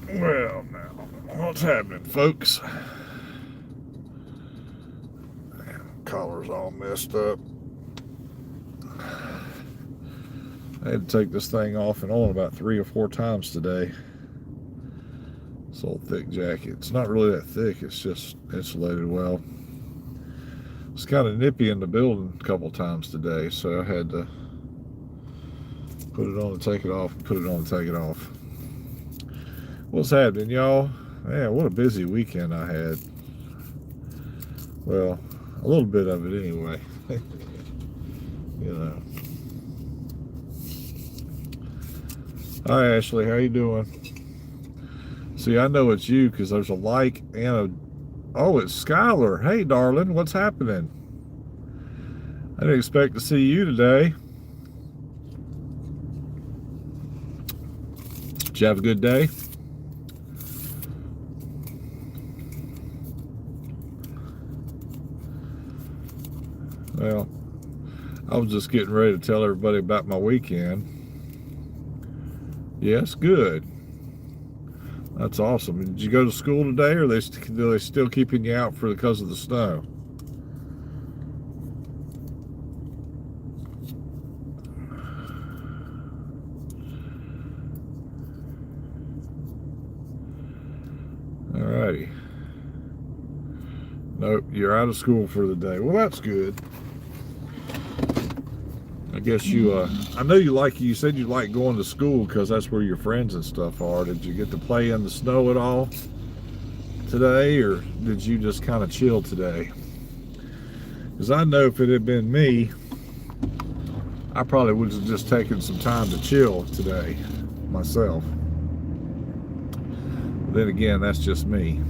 Well, now, what's happening, folks? Collar's all messed up. I had to take this thing off and on about 3 or 4 times today. This old thick jacket. It's not really that thick, it's just insulated well. It's kind of nippy in the building a couple times today, so I had to put it on and take it off, and put it on and take it off. What's happening, y'all? Man, what a busy weekend I had. Well, a little bit of it anyway. You know. Hi, Ashley. How you doing? See, I know it's you because there's a like and a... Oh, it's Skylar. Hey, darling. What's happening? I didn't expect to see you today. Did you have a good day? Well, I was just getting ready to tell everybody about my weekend. Yes, good. That's awesome. Did you go to school today, or are they still keeping you out because of the snow? Alrighty. Nope, you're out of school for the day. Well, that's good. I guess I know you said you like going to school because that's where your friends and stuff are. Did you get to play in the snow at all today, or did you just kind of chill today? Because I know if it had been me, I probably would have just taken some time to chill today myself. But then again, that's just me.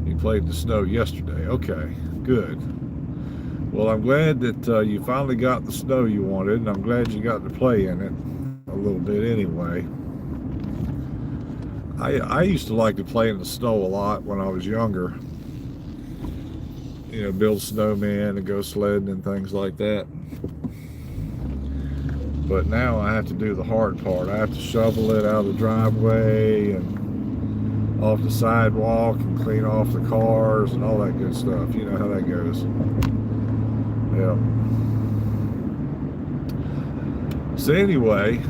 You played in the snow yesterday. Okay, good. Well, I'm glad that you finally got the snow you wanted, and I'm glad you got to play in it a little bit anyway. I used to like to play in the snow a lot when I was younger. You know, build snowmen and go sledding and things like that. But now I have to do the hard part. I have to shovel it out of the driveway and off the sidewalk and clean off the cars and all that good stuff. You know how that goes. Yeah. So anyway,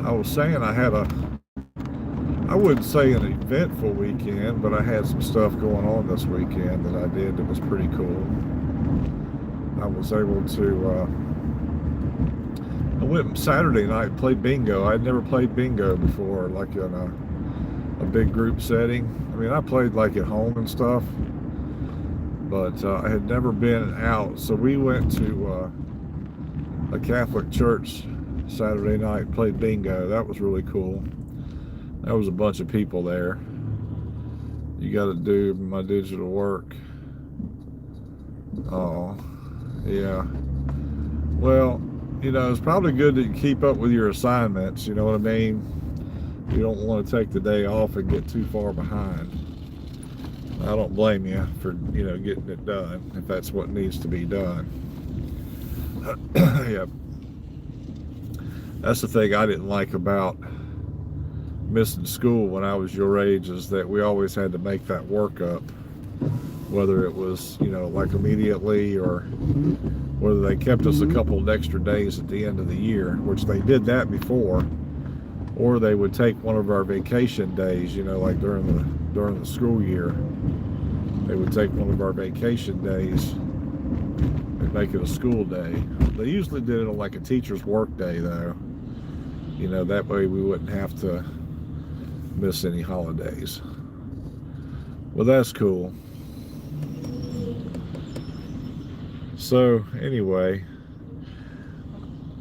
I was saying I wouldn't say an eventful weekend, but I had some stuff going on this weekend that I did that was pretty cool. I was able to, I went Saturday night and played bingo. I'd never played bingo before, like in a big group setting. I mean, I played like at home and stuff, but I had never been out. So we went to a Catholic church Saturday night, played bingo. That was really cool. There was a bunch of people there. You got to do my digital work. Oh, yeah. Well, you know, it's probably good to keep up with your assignments. You know what I mean? You don't want to take the day off and get too far behind. I don't blame you for, you know, getting it done if that's what needs to be done. Yeah. That's the thing I didn't like about missing school when I was your age, is that we always had to make that work up, whether it was, you know, like immediately or whether they kept us a couple of extra days at the end of the year, which they did that before, or they would take one of our vacation days, you know, like during the school year. They would take one of our vacation days and make it a school day. They usually did it on like a teacher's work day though. You know, that way we wouldn't have to miss any holidays. Well, that's cool. So anyway,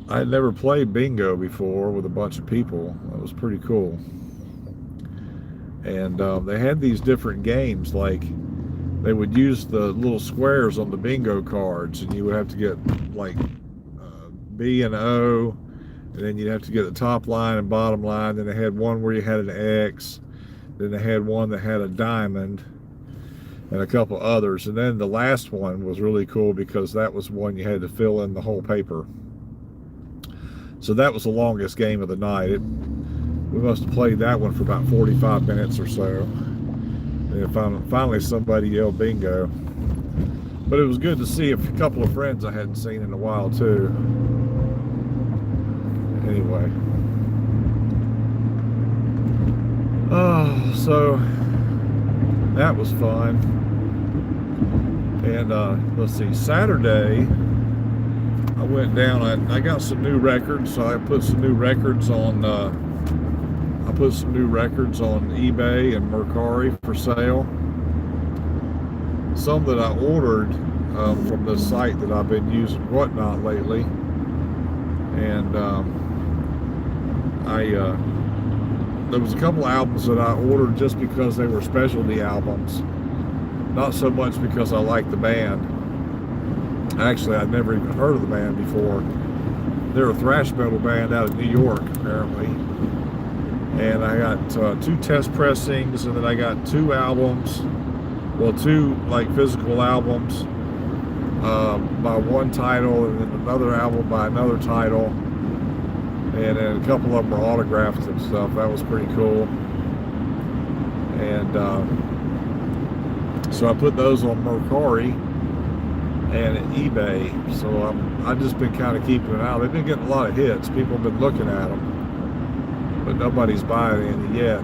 I had never played bingo before with a bunch of people. That was pretty cool. And they had these different games, like they would use the little squares on the bingo cards, and you would have to get like B and O, and then you'd have to get the top line and bottom line. Then they had one where you had an X. Then they had one that had a diamond and a couple others. And then the last one was really cool because that was one you had to fill in the whole paper. So that was the longest game of the night. we must have played that one for about 45 minutes or so. And finally somebody yelled bingo. But it was good to see a couple of friends I hadn't seen in a while too. Anyway. Oh, so that was fun. And let's see, Saturday I went down. I got some new records, so I put some new records on. I put some new records on eBay and Mercari for sale. Some that I ordered from the site that I've been using Whatnot lately, and there was a couple albums that I ordered just because they were specialty albums, not so much because I liked the band. Actually, I'd never even heard of the band before. They're a thrash metal band out of New York, apparently. And I got 2 test pressings, and then I got 2 albums, well, 2 like physical albums by one title, and then another album by another title, and then a couple of them were autographed and stuff. That was pretty cool. And so I put those on Mercari and eBay. So I've just been kind of keeping an eye. They've been getting a lot of hits. People have been looking at them, but nobody's buying any yet.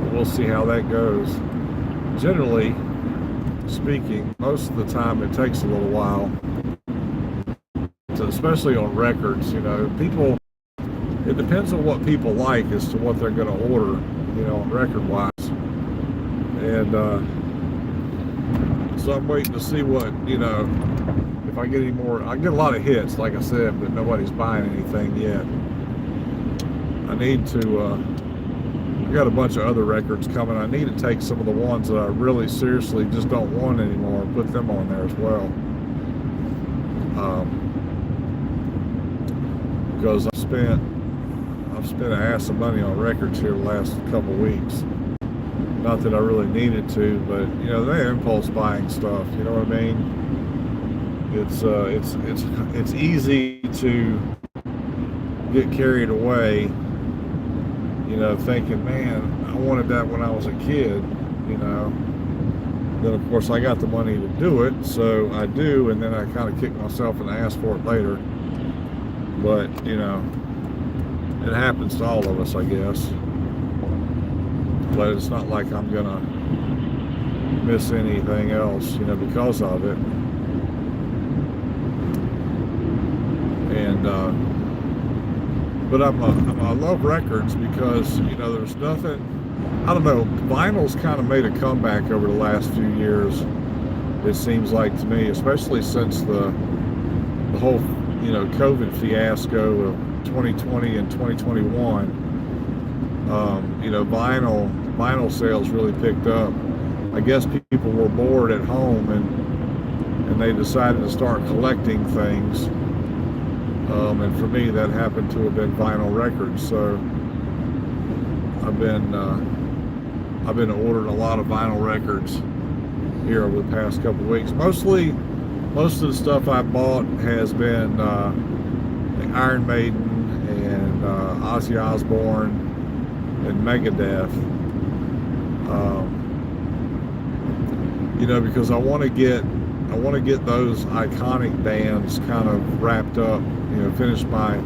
But we'll see how that goes. Generally speaking, most of the time it takes a little while, especially on records. You know, people, it depends on what people like as to what they're going to order, you know, record wise. And so I'm waiting to see what, you know, if I get any more. I get a lot of hits, like I said, but nobody's buying anything yet. I need to, I got a bunch of other records coming. I need to take some of the ones that I really seriously just don't want anymore and put them on there as well. Because I've spent an ass of money on records here the last couple of weeks. Not that I really needed to, but you know, they're impulse buying stuff. You know what I mean? It's easy to get carried away. You know, thinking, man, I wanted that when I was a kid. You know. Then of course I got the money to do it, so I do, and then I kind of kick myself in the ass for it later. But you know, it happens to all of us, I guess. But it's not like I'm gonna miss anything else, you know, because of it. And but I love records because, you know, there's nothing. I don't know. Vinyl's kind of made a comeback over the last few years. It seems like to me, especially since the whole, you know, COVID fiasco of 2020 and 2021. You know, vinyl sales really picked up. I guess people were bored at home and they decided to start collecting things. And for me, that happened to have been vinyl records. So I've been ordering a lot of vinyl records here over the past couple of weeks. Most of the stuff I bought has been Iron Maiden and Ozzy Osbourne and Megadeth. You know, because I want to get those iconic bands kind of wrapped up. You know, finish my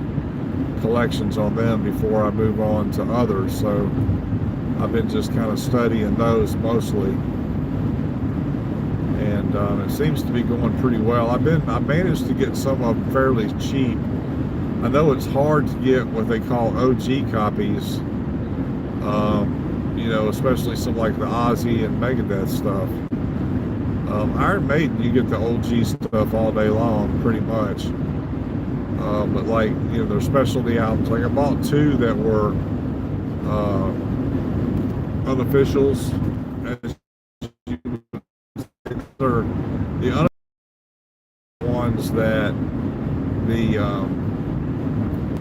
collections on them before I move on to others. So I've been just kind of studying those mostly, and it seems to be going pretty well. I managed to get some of them fairly cheap. I know it's hard to get what they call OG copies. You know, especially some like the Ozzy and Megadeth stuff. Iron Maiden, you get the OG stuff all day long, pretty much. But like, you know, their specialty albums. Like I bought 2 that were unofficials. They're the unofficial ones that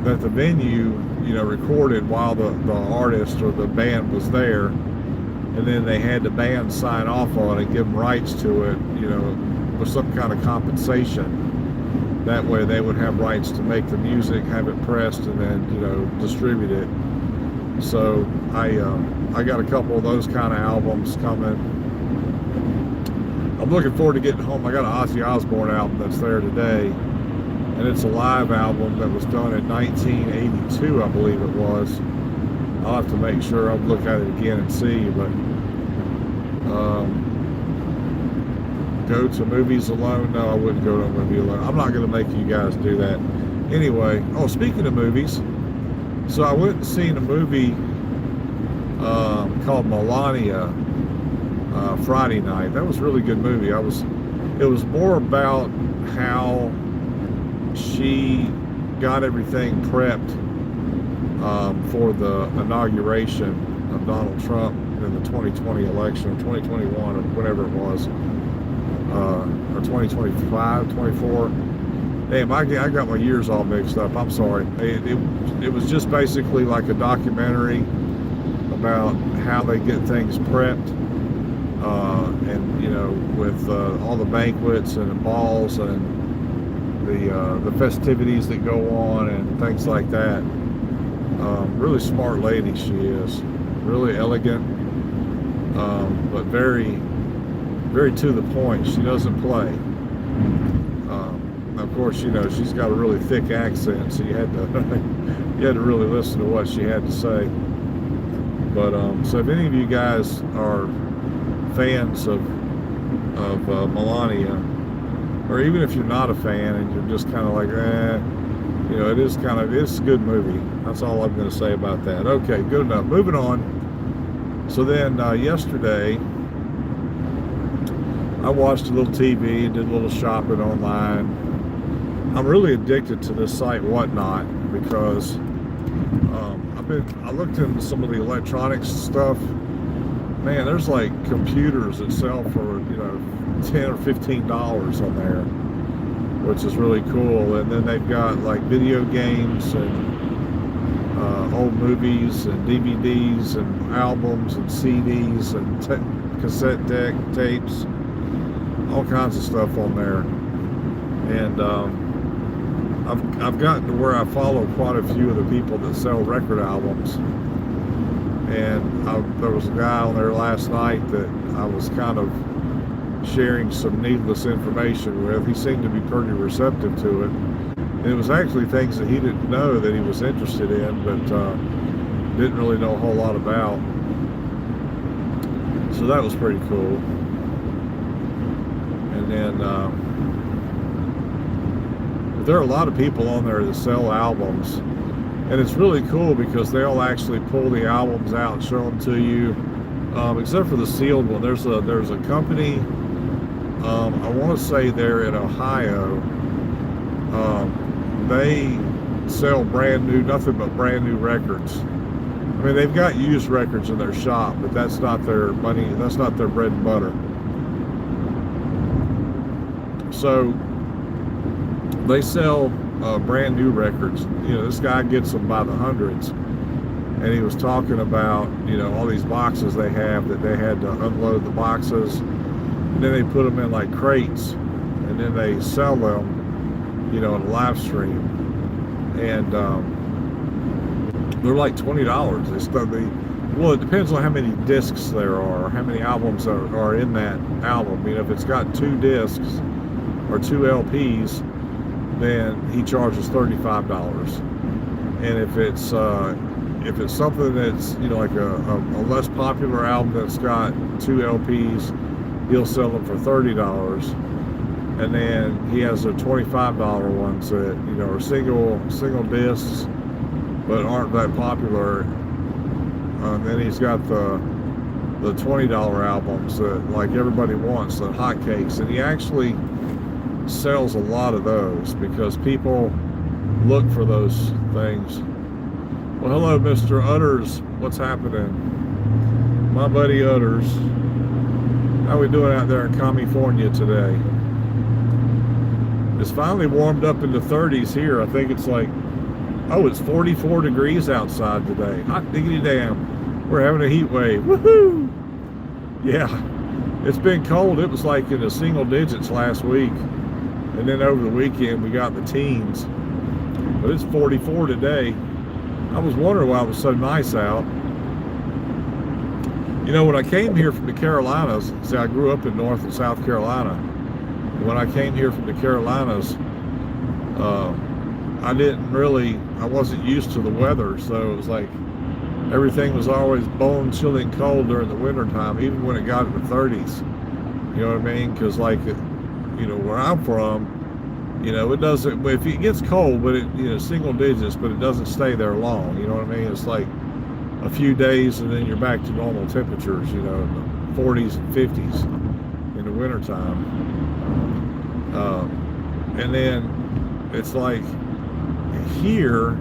the venue, you know, recorded while the artist or the band was there, and then they had the band sign off on it, give them rights to it, you know, with some kind of compensation. That way they would have rights to make the music, have it pressed, and then, you know, distribute it. So I got a couple of those kind of albums coming. I'm looking forward to getting home. I got an Ozzy Osbourne album that's there today, and it's a live album that was done in 1982, I believe it was. I'll have to make sure I'll look at it again and see, but go to movies alone? No, I wouldn't go to a movie alone. I'm not going to make you guys do that. Anyway, speaking of movies, so I went and seen a movie called Melania Friday night. That was a really good movie. It was more about how she got everything prepped for the inauguration of Donald Trump in the 2020 election, or 2021, or whatever it was, or 2025, 24. Damn, I got my years all mixed up. I'm sorry. It was just basically like a documentary about how they get things prepped, and with all the banquets and the balls and the festivities that go on and things like that. Really smart lady she is, really elegant, but very, very to the point. She doesn't play. Of course, she's got a really thick accent, so you had to really listen to what she had to say. But so if any of you guys are fans of Melania, or even if you're not a fan and you're just kind of like, it's a good movie. That's all I'm going to say about that. Okay, good enough. Moving on. So then yesterday, I watched a little TV and did a little shopping online. I'm really addicted to this site Whatnot because I looked into some of the electronics stuff. Man, there's like computers that sell for $10 or $15 on there, which is really cool. And then they've got like video games and old movies and DVDs and albums and CDs and cassette deck tapes, all kinds of stuff on there. And I've gotten to where I follow quite a few of the people that sell record albums. And there was a guy on there last night that I was kind of sharing some needless information with. He seemed to be pretty receptive to it. And it was actually things that he didn't know that he was interested in, but didn't really know a whole lot about. So that was pretty cool. And then there are a lot of people on there that sell albums, and it's really cool because they'll actually pull the albums out and show them to you, except for the sealed one. There's a company, I want to say they're in Ohio. They sell nothing but brand new records. I mean, they've got used records in their shop, but that's not their money. That's not their bread and butter. So they sell brand new records. This guy gets them by the hundreds, and he was talking about all these boxes they have that they had to unload the boxes, and then they put them in like crates, and then they sell them in a live stream, and they're like $20. Well, it depends on how many discs there are, or how many albums are in that album. If it's got 2 discs or 2 LPs, then he charges $35. And if it's something that's like a less popular album that's got 2 LPs, he'll sell them for $30. And then he has the $25 ones that are single discs but aren't that popular. Then he's got the $20 albums that like everybody wants, the hotcakes, and he actually sells a lot of those because people look for those things. Well, hello, Mr. Utters. What's happening? My buddy Utters. How we doing out there in California today? It's finally warmed up in the 30s here. I think it's like, it's 44 degrees outside today. Hot diggity damn. We're having a heat wave. Woohoo! Yeah, it's been cold. It was like in the single digits last week. And then over the weekend, we got the teens. But it's 44 today. I was wondering why it was so nice out. You know, when I came here from the Carolinas, see, I grew up in North and South Carolina. When I came here from the Carolinas, I wasn't used to the weather, so it was like everything was always bone chilling cold during the winter time, even when it got in the 30s. You know what I mean? Because like, you know, where I'm from, you know, it doesn't, if it gets cold, but it, you know, single digits, but it doesn't stay there long. You know what I mean? It's like a few days and then you're back to normal temperatures, you know, in the 40s and 50s in the wintertime. And then it's like here,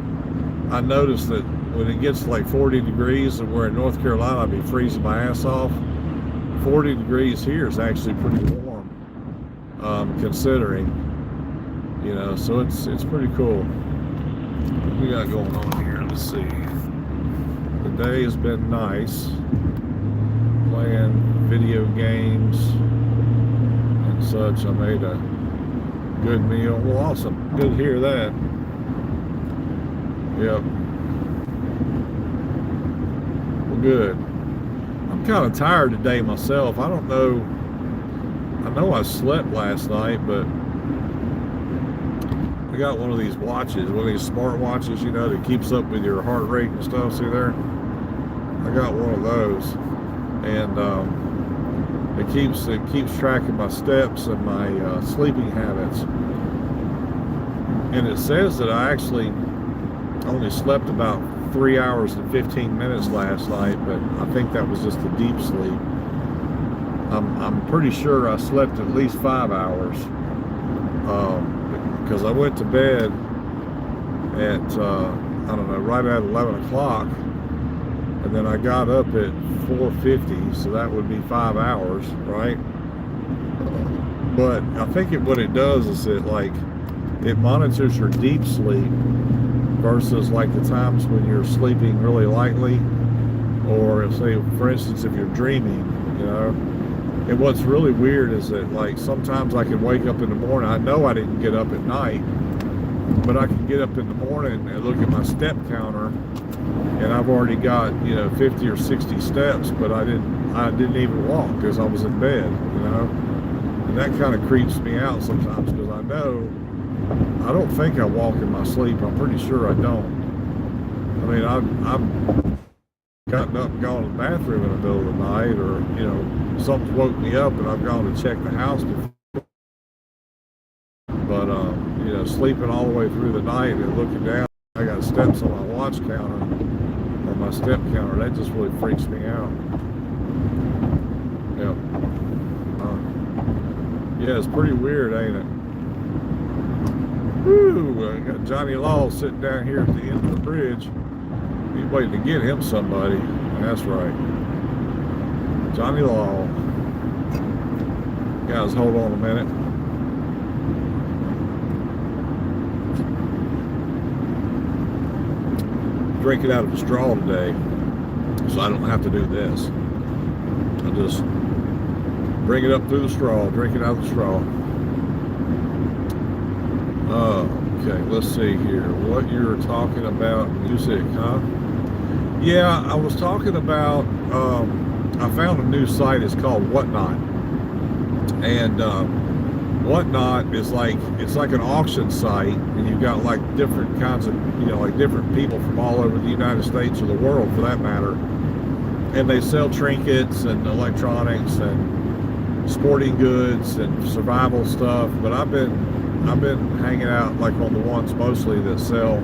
I noticed that when it gets to like 40 degrees, and where in North Carolina I'd be freezing my ass off, 40 degrees here is actually pretty warm, considering, you know, so it's pretty cool. What we got going on here? Let's see. The day has been nice, playing video games and such. I made a good meal. Well, awesome. Good to hear that. Yep. Well, good. I'm kind of tired today myself. I don't know. I know I slept last night, but I got one of these watches, one of these smart watches, you know, that keeps up with your heart rate and stuff. See there? I got one of those, and it keeps track of my steps and my sleeping habits. And it says that I actually only slept about 3 hours and 15 minutes last night, but I think that was just a deep sleep. I'm pretty sure I slept at least 5 hours, because I went to bed at I don't know, right at 11 o'clock, and then I got up at 4:50, so that would be 5 hours, right? But I think what it does is it monitors your deep sleep versus like the times when you're sleeping really lightly, or say, for instance, if you're dreaming, you know. And what's really weird is that, like, sometimes I can wake up in the morning. I know I didn't get up at night, but I can get up in the morning and look at my step counter, and I've already got, you know, 50 or 60 steps, but I didn't even walk because I was in bed, you know. And that kind of creeps me out sometimes, because I don't think I walk in my sleep. I'm pretty sure I don't. I mean, I've gotten up and gone to the bathroom in the middle of the night, or, you know, something's woke me up and I've gone to check the house before. But, you know, sleeping all the way through the night and looking down, I got steps on my watch counter, or my step counter, that just really freaks me out. Yep. Yeah, it's pretty weird, ain't it? Woo! I got Johnny Law sitting down here at the end of the bridge. He's waiting to get him somebody. That's right. Johnny Law. Guys, hold on a minute. Drinking out of a straw today, so I don't have to do this. I just bring it up through the straw, drink it out of the straw. Okay, let's see here. What you're talking about music, huh? Yeah, I was talking about, I found a new site. It's called Whatnot. And Whatnot is it's like an auction site, and you've got like different kinds of, you know, like different people from all over the United States or the world for that matter. And they sell trinkets and electronics and sporting goods and survival stuff. But I've been hanging out like on the ones mostly that sell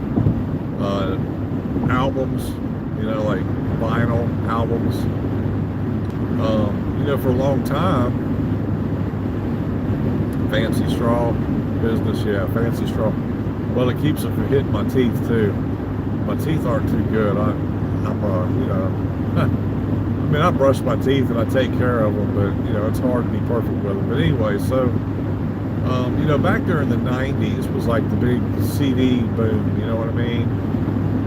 albums, you know, like vinyl albums. You know, for a long time, fancy straw business, yeah, fancy straw. Well, it keeps it from hitting my teeth too. My teeth aren't too good. I'm you know, I mean, I brush my teeth and I take care of them, but, you know, it's hard to be perfect with them. But anyway, so, you know, back during the 90s was like the big CD boom, you know what I mean?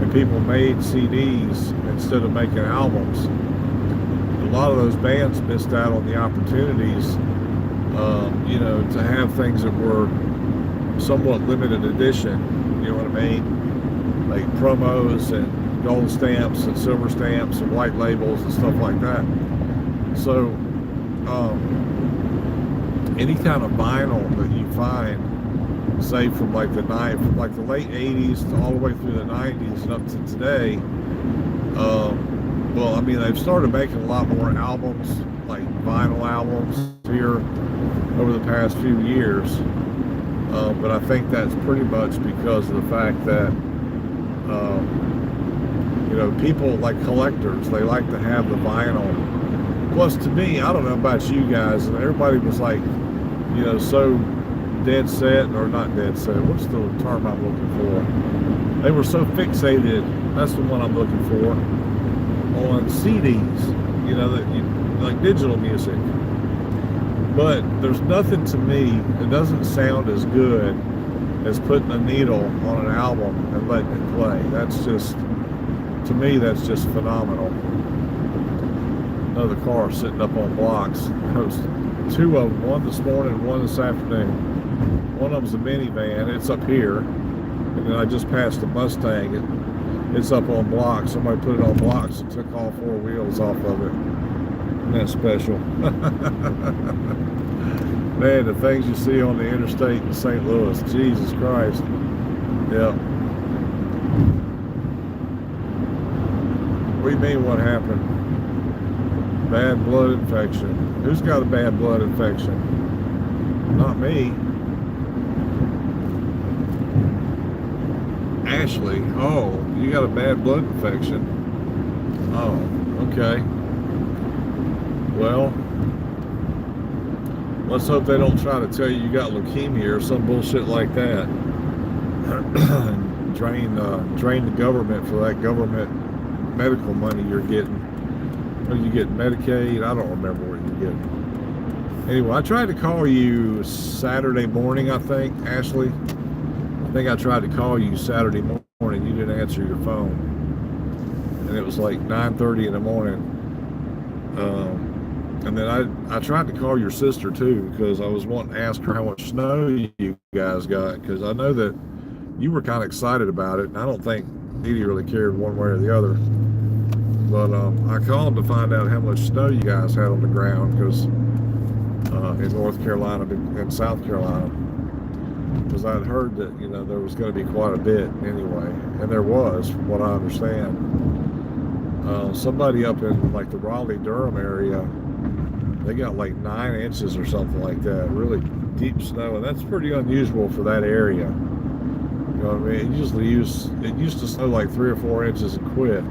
And people made CDs instead of making albums. A lot of those bands missed out on the opportunities, you know, to have things that were somewhat limited edition, you know what I mean? Like promos and gold stamps and silver stamps and white labels and stuff like that. So any kind of vinyl that you find, say from like the late 80s to all the way through the 90s and up to today, well, I mean, they've started making a lot more albums, like vinyl albums here over the past few years, but I think that's pretty much because of the fact that you know, people like collectors, they like to have the vinyl. Plus, to me, I don't know about you guys, and everybody was like, you know, so dead set, or not dead set, what's the term I'm looking for? They were so fixated, that's the one I'm looking for, on CDs, you know, that you, like digital music. But there's nothing to me, it doesn't sound as good as putting a needle on an album and letting it play. That's just, to me, that's just phenomenal. Another car sitting up on blocks. There's two of them, one this morning and one this afternoon. One of them's a minivan, it's up here. And then I just passed a Mustang, it's up on blocks. Somebody put it on blocks and took all four wheels off of it. Isn't that special? Man, the things you see on the interstate in St. Louis, Jesus Christ. Yeah. What do you mean, what happened? Bad blood infection. Who's got a bad blood infection? Not me. Ashley. Oh, you got a bad blood infection. Oh, okay. Well, let's hope they don't try to tell you you got leukemia or some bullshit like that. drain the government for that government medical money you're getting. Or you get Medicaid, I don't remember what you're getting. Anyway, I tried to call you Saturday morning, I think, Ashley. I think I tried to call you Saturday morning. You didn't answer your phone. And it was like 9:30 in the morning. And then I tried to call your sister too, because I was wanting to ask her how much snow you guys got, because I know that you were kind of excited about it, and I don't think Edie really cared one way or the other. But I called to find out how much snow you guys had on the ground, because in North Carolina and South Carolina, because I'd heard that, you know, there was going to be quite a bit anyway, and there was, from what I understand. Somebody up in like the Raleigh-Durham area, they got like 9 inches or something like that, really deep snow, and that's pretty unusual for that area. You know what I mean? It used to snow like 3 or 4 inches and quit,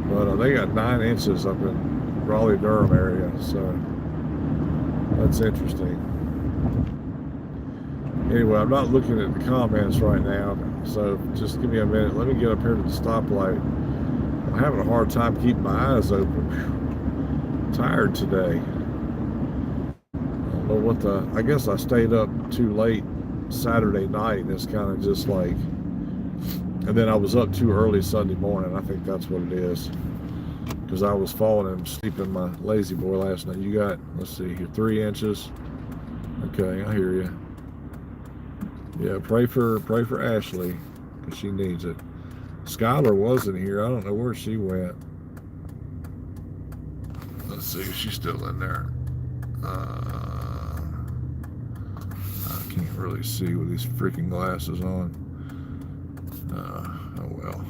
but they got 9 inches up in Raleigh-Durham area, so that's interesting. Anyway, I'm not looking at the comments right now, so just give me a minute. Let me get up here to the stoplight. I'm having a hard time keeping my eyes open. I'm tired today. I don't know what I guess I stayed up too late Saturday night, and it's kind of just like, and then I was up too early Sunday morning. I think that's what it is, because I was falling asleep in my lazy boy last night. You got, let's see here, 3 inches. Okay, I hear you. Yeah, pray for Ashley, because she needs it. Skylar wasn't here. I don't know where she went. Let's see if she's still in there. I can't really see with these freaking glasses on. Oh well.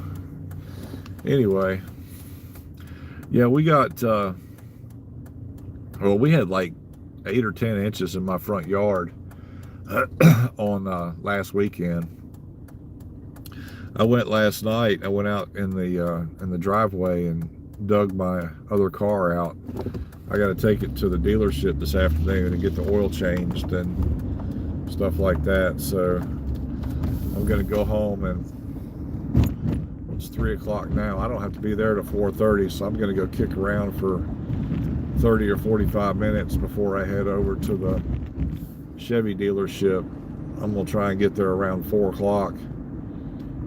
Anyway, yeah, we got, well, we had like 8 or 10 inches in my front yard on last weekend. I went last night. I went out in the driveway and dug my other car out. I got to take it to the dealership this afternoon and get the oil changed and stuff like that. So I'm going to go home, and it's 3 o'clock now. I don't have to be there till 4:30, so I'm going to go kick around for 30 or 45 minutes before I head over to the Chevy dealership. I'm going to try and get there around 4 o'clock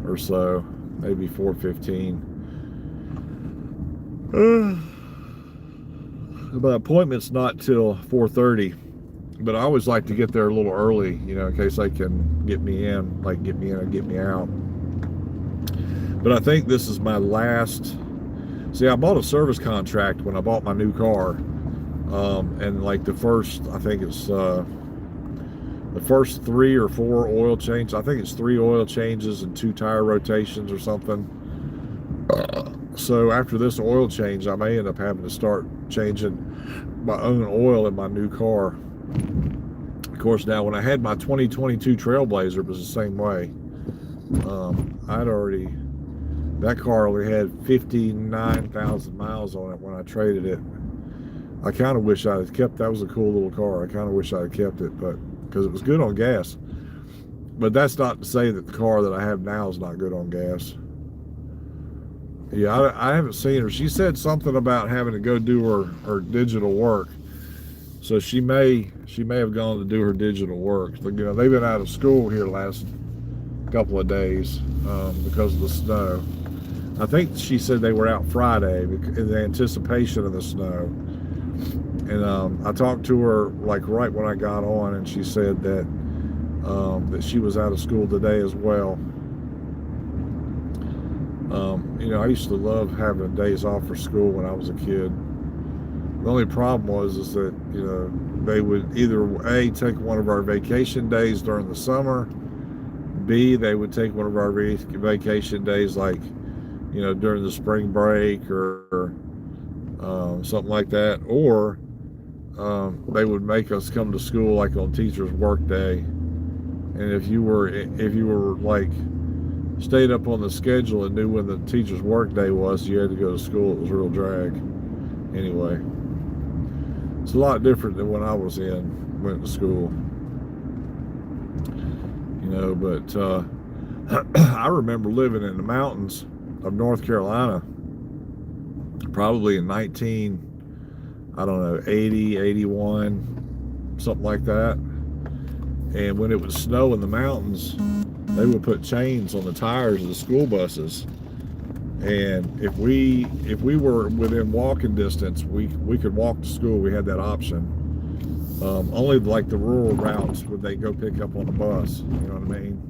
or so, maybe 4:15. My appointment's not till 4:30, but I always like to get there a little early, you know, in case they can get me in and get me out. But I think this is my last. See, I bought a service contract when I bought my new car, and like the first, I think it's the first 3 or 4 oil changes. I think it's 3 oil changes and 2 tire rotations or something. So after this oil change, I may end up having to start changing my own oil in my new car. Of course, now when I had my 2022 Trailblazer, it was the same way. That car only had 59,000 miles on it when I traded it. I kind of wish I had kept, that was a cool little car. I kind of wish I had kept it, but because it was good on gas. But that's not to say that the car that I have now is not good on gas. Yeah, I haven't seen her. She said something about having to go do her digital work. So she may have gone to do her digital work. But, they've been out of school here last couple of days because of the snow. I think she said they were out Friday in the anticipation of the snow. And I talked to her like right when I got on, and she said that she was out of school today as well. I used to love having days off for school when I was a kid. The only problem was that they would either A, take one of our vacation days during the summer, B, they would take one of our vacation days like during the spring break or something like that, or they would make us come to school like on teacher's work day. And if you were like stayed up on the schedule and knew when the teacher's work day was, you had to go to school. It was a real drag. Anyway, it's a lot different than when I went to school. But I remember living in the mountains of North Carolina, probably in 80, 81, something like that. And when it would snow in the mountains, they would put chains on the tires of the school buses. And if we were within walking distance, we could walk to school. We had that option. Only like the rural routes would they go pick up on the bus. You know what I mean?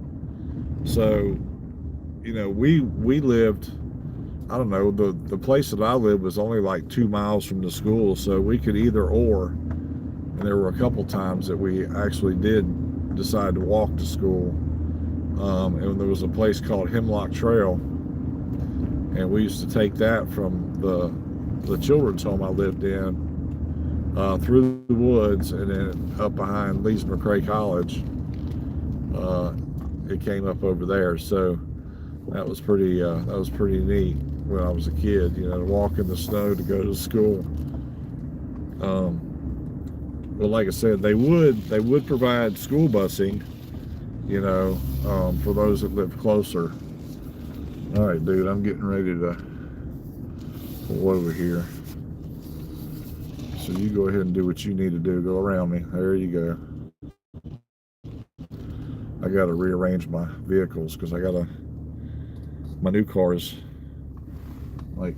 So, we lived, I don't know, the place that I lived was only like 2 miles from the school, so we could either or. And there were a couple times that we actually did decide to walk to school. And there was a place called Hemlock Trail, and we used to take that from the children's home I lived in through the woods and then up behind Lees McRae College. It came up over there, so that was pretty neat when I was a kid, to walk in the snow to go to school. But like I said, they would provide school busing, for those that live closer. All right, dude, I'm getting ready to pull over here. So you go ahead and do what you need to do. Go around me. There you go. I got to rearrange my vehicles because my new car is like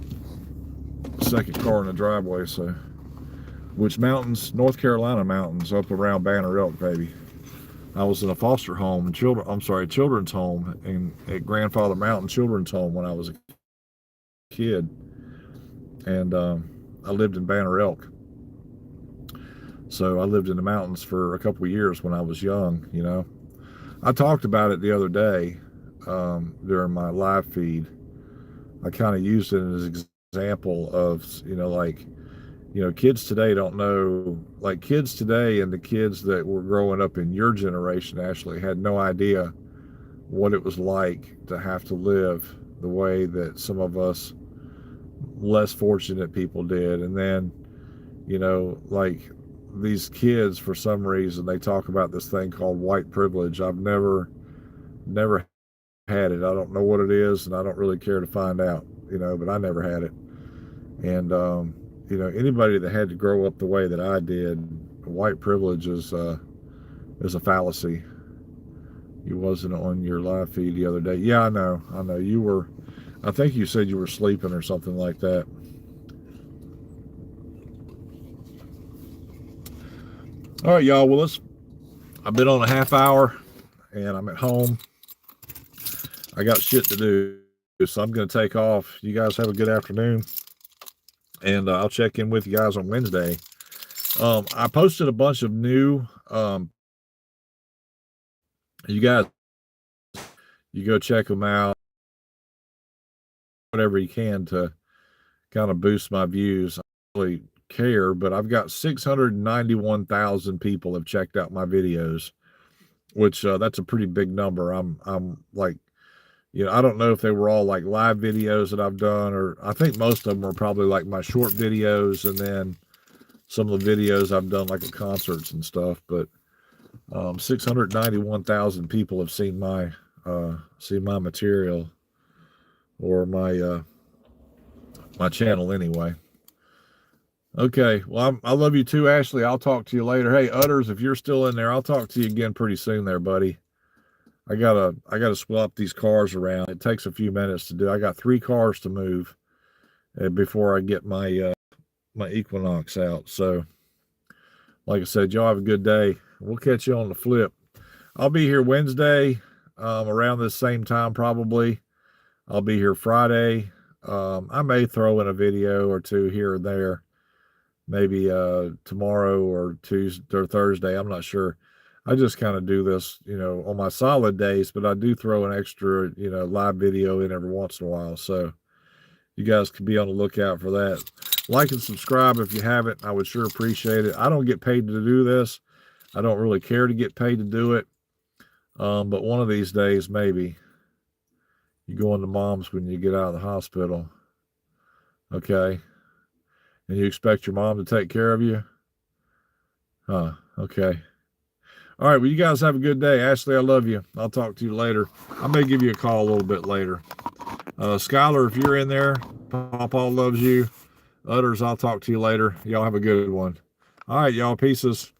the second car in the driveway. So, which mountains? North Carolina mountains up around Banner Elk, baby. I was in a foster home, children's home at Grandfather Mountain Children's Home when I was a kid. And I lived in Banner Elk. So I lived in the mountains for a couple of years when I was young, I talked about it the other day during my live feed. I kind of used it as an example of, kids today don't know, like kids today and the kids that were growing up in your generation actually had no idea what it was like to have to live the way that some of us less fortunate people did. And then, like these kids, for some reason, they talk about this thing called white privilege. I've never had it. I don't know what it is, and I don't really care to find out, but I never had it. And, anybody that had to grow up the way that I did, white privilege is a fallacy. You wasn't on your live feed the other day. Yeah, I know. You were, I think you said you were sleeping or something like that. All right, y'all. Well, I've been on a half hour, and I'm at home. I got shit to do. So I'm going to take off. You guys have a good afternoon, and I'll check in with you guys on Wednesday. I posted a bunch of new. You guys, you go check them out. Whatever you can to kind of boost my views. I don't really care, but I've got 691,000 people have checked out my videos, which that's a pretty big number. I'm like, I don't know if they were all like live videos that I've done, or I think most of them were probably like my short videos, and then some of the videos I've done like at concerts and stuff. But 691,000 people have seen my material, or my channel anyway. Okay, well, I love you too, Ashley. I'll talk to you later. Hey, Utters, if you're still in there, I'll talk to you again pretty soon there, buddy. I gotta swap these cars around. It takes a few minutes to do. I got 3 cars to move before I get my my Equinox out. So, like I said, y'all have a good day. We'll catch you on the flip. I'll be here Wednesday around this same time probably. I'll be here Friday. I may throw in a video or two here and there, maybe tomorrow or Tuesday or Thursday. I'm not sure. I just kind of do this, on my solid days, but I do throw an extra, live video in every once in a while. So you guys can be on the lookout for that. Like and subscribe if you haven't. I would sure appreciate it. I don't get paid to do this. I don't really care to get paid to do it. But one of these days, maybe. You go into mom's when you get out of the hospital. Okay. And you expect your mom to take care of you? Huh. Okay. All right. Well, you guys have a good day. Ashley, I love you. I'll talk to you later. I may give you a call a little bit later. Skylar, if you're in there, Papa loves you. Others, I'll talk to you later. Y'all have a good one. All right, y'all. Pieces.